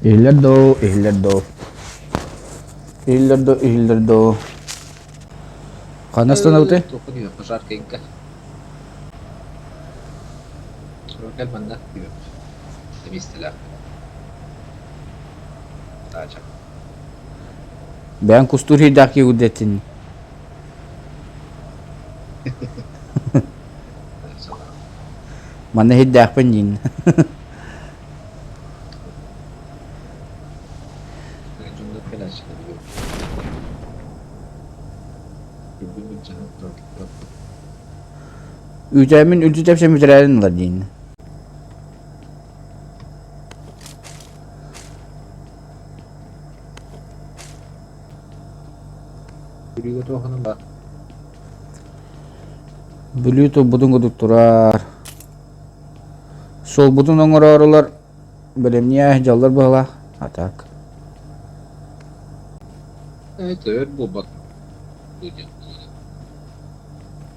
Ihlerdo, ihlerdo. Ihlerdo, ihlerdo. Kanastan avute? Topu diyor, pazar kenka. Gel benden diyor. Demiştiler. Daha çok. Ben kustur hidaki udetin. Mana hidak penyin. Cümle falan çıkabiliyor. Birbirinin canı dört. Ücemin ülcü tepsi müdürenin var din. Yürüyor tohunun bak. Bluetooth budun kudukturar. Sol budun oңорорулар белемния жаллар бала атак. Evet, evet bu bak. Bu diyor.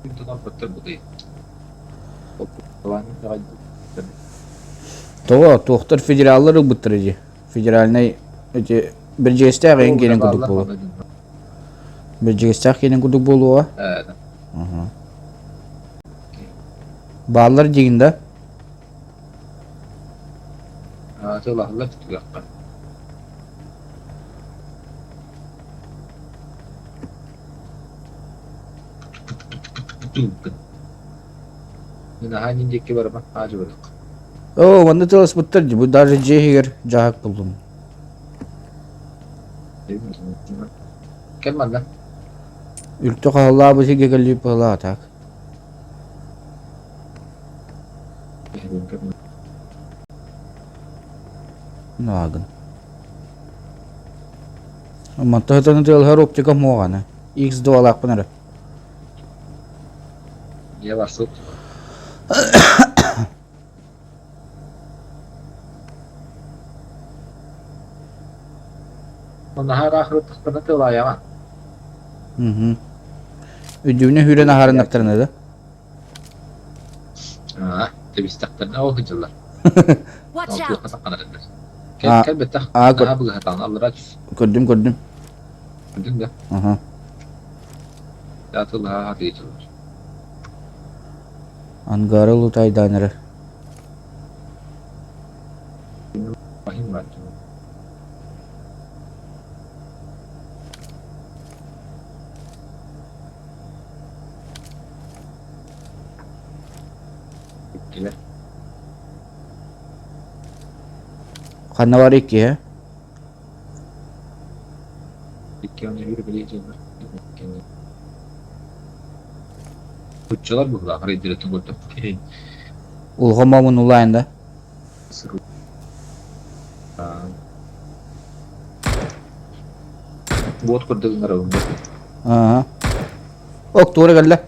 Bir tutan pıtır bu değil. Falan daha Того тохтар федераллар бутырыжы. Федеральный эти биржестер ен кенен кудук болу. Биржестер кенен кудук болуа. Evet. Баллар жигинде. Hatırlarlar tutuyor. Yine hangi inceki var ama ağacı var. О, мында тылыс бутыржы. Бу даже жегер жаак булдум. Gel lan. Ültü kalla bu sigi gelip bala atak. Nagın. Ama tahtanı tel her optika moğana. X dolar pınarı. Yavaş tut. Onda her ahret tıklarına tığla ya. Hı hı. Üdüğüne hüren aharın aktarına da. Ha, tabi istaklarına o hıcırlar. Watch Altı out! kasa kadar eder. Aa, Gel betak. aa, gör- Daha bu hatan alır aç. Gördüm. Gördün de. Aha. Ya tığla hadi hıcırlar. Angarı lutay danırı. Vahim var. Gittiler. Kanna var iki he. İki önce yürüyebileceğim. Hıcırlar bu kadar. Hadi diretin koydum. Ulgamamın ulayında. Sırı. Bot kurdum arabamda. Aha. Ok doğru geldi.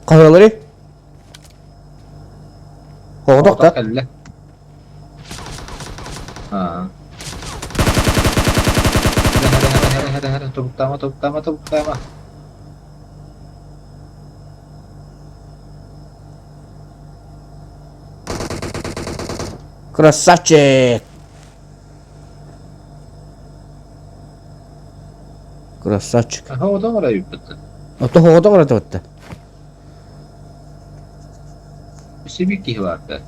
Kahraları. Hoğdok da. Elle. Ha. Hadi topuklama. Красавчик. Красавчик. Aha o da var ayıp bitti. Ото хоğdok orada bitti. Bir şey bir ki vardı.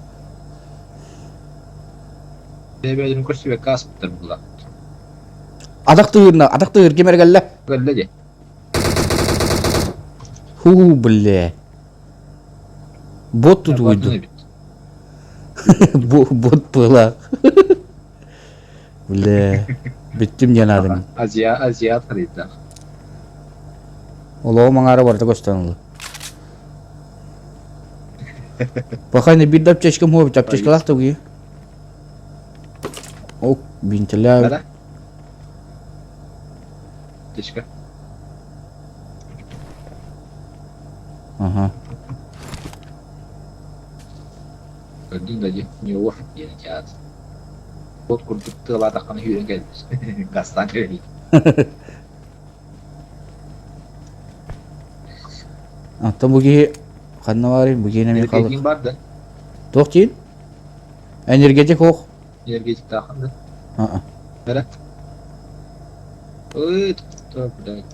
Bebeğin kursu ve kas bitti bu da. Adaq tığır kemer geldi. Böyle de. Hu bille. Bot tutuydu. Bot pıla. Bille. Bittim yanadım. Aziyat harita. Olo mangara vardı gösterili. Bakayım bir dap çeşkem hobi dap çeşkelak da bu. Ok bintiler. Nere? Teşekkür. Aha. Gördün de niye var yeni kağıt. Bot kurduk tığla takanı hüyün gelmiş. Gastan öyle. Hatta bu ki kanına var bu yine mi kalıp. Energetik vardı. Tok değil. Energetik ok. Energetik takımdı. Aa. Nere? Oy, dur bir dakika.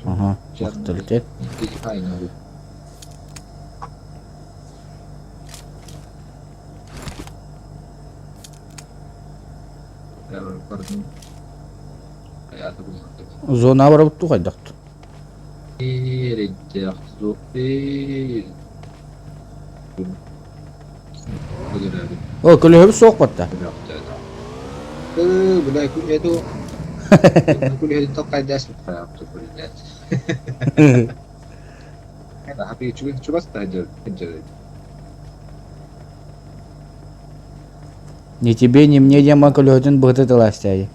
Aha. Canım. Otorite. Energetik aynı abi. Ya pardon. Hayatı bulmadım. Zona var bu kaydak. Redde Zuhri. Bu kadar abi. O kule hep soğuk batta. Boleh aku dia tu. Aku lihat itu kaedah sebenarnya untuk boleh. Kan tapi coba saja penjara. Ни тебе, ни мне, я могу лётен бытытыла стяги.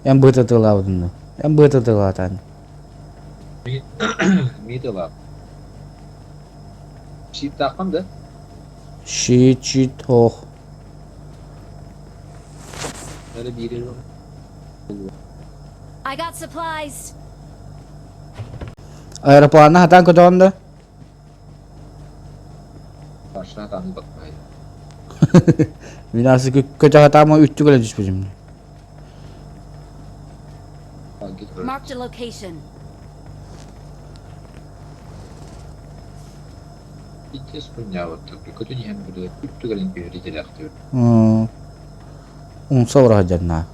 Ям бытытыла удunu. Ям бытытыла тан. Mide var. Çiğ takım da. Şi, çi, toh. Böyle bir yeri var. I got supplies. Aeroplana hatan kötü onda. Karşına adam bakmayın. Binası kötü hata ama üttü göle düşmüş şimdi. Git böyle. Marked a location. İki spunya var tabii. Kötü niye böyle üttü gelen bir yeri de aktıyor. Unsa var hacanna.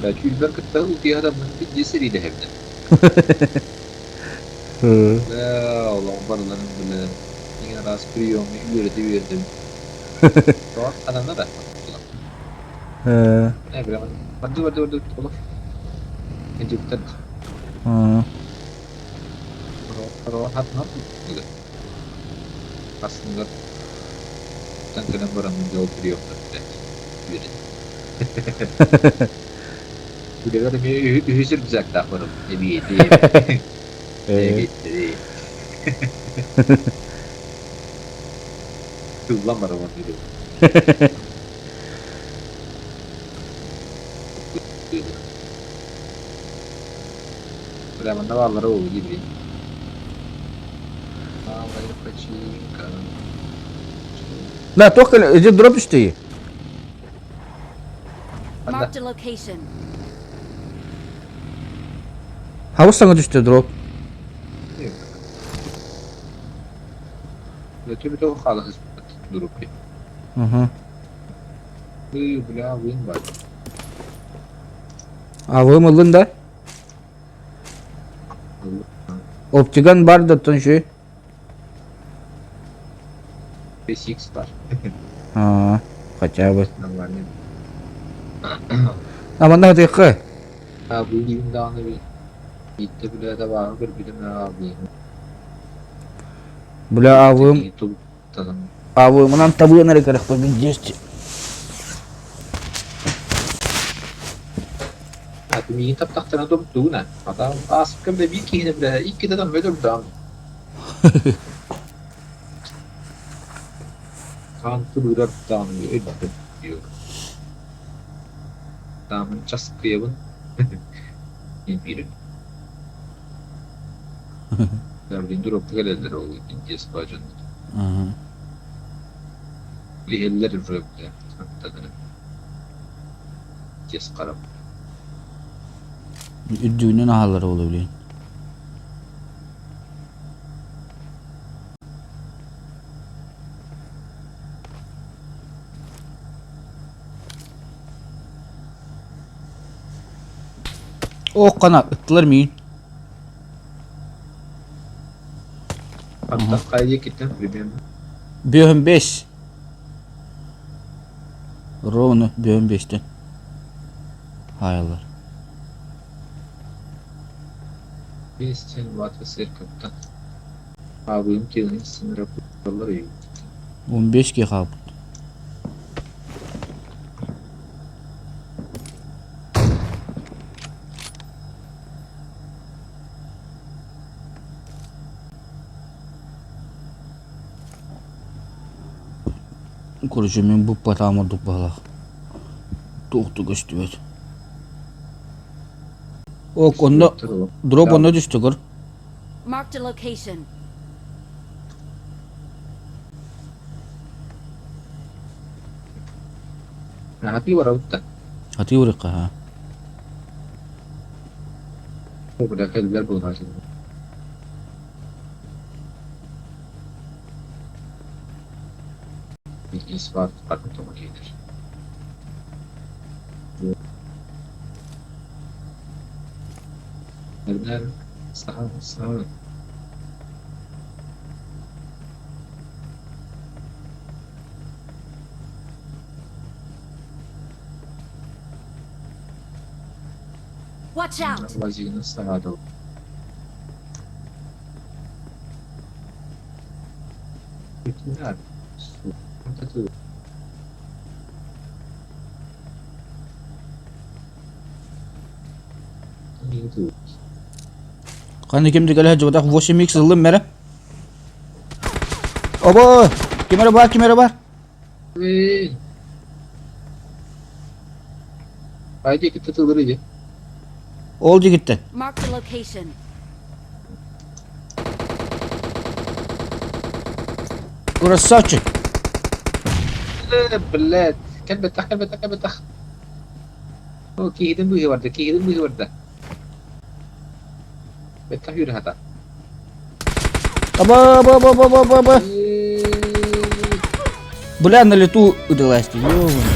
Belki ülben kıtta uti adamın bir ceseriyle hevden. Ya Allah barıların böyle yine rast kırıyor mu yürüdü. Doğan adamlar da. Ne bileyim. Vardı olur. Ejipten. Rahat ne yapıyor? Aslında tangkalan barang menjauh beliau yürüdü. Udah kan hüsür bizak tak baru. Jadi Tulang baru itu. Udah mana baru gitu. Bayağı kaçıyım. La toh köle drop düştü. Marked a location. Havuz sana düştü drop. Betul betul kalah durup ya. Hı. Beliau win var. Avım alında. Optigan bar da ton şey. Basics var. Ha. Kaçar bu. Namanya. Aman da dakika. Bu yıldan bir gitti bile de var bir bilim abi. Bula avım. Itu tanam. Avımın tabuğuna ne kadar bir jest. Aku minta tak tanam tu tu na. Atau askam da bir kihine bile ilk de tam böyle dam. Kan tu durar dam diyor. Damın çaskıyabın. Bir. Dari durup gelirler o İngiliz bacın. Hı. Liheller röple. Tadını. Kes karab. Üddüğünün ahalları olabilir. Oh kana ıttılar mı? Hatta kayıya gittim. Bilmem. Böhüm 5. Rovnu böhüm 5'ten. Hay Allah. Bir sen vatı serkaptan. Abim kilinin sınırı kuralları yok. 15 ki kabul. Kuruşumun bu patama dupala. Tuhtu göçtü. O konuda drop ona düştü kır. Marked a location. Hati ورا وتا هتورق ها. مو بدا كل بلاد بوضع إثبات قد مكيدر نبدأ صح Watch out! وزين السعادة Kan kim digal hajo tak voice mix zalım mera. Aba, kamera var, kamera var. Haydi kita tılır aja. Oldu gitti. Marked a location. Burası saçı. بلاد كان بتاخ كان بتاخ كان بتاخ هو كي هيدن بوي ورده كي هيدن بوي ورده بتاخ يور هذا Aba. Bulan na litu udalasti. Yo.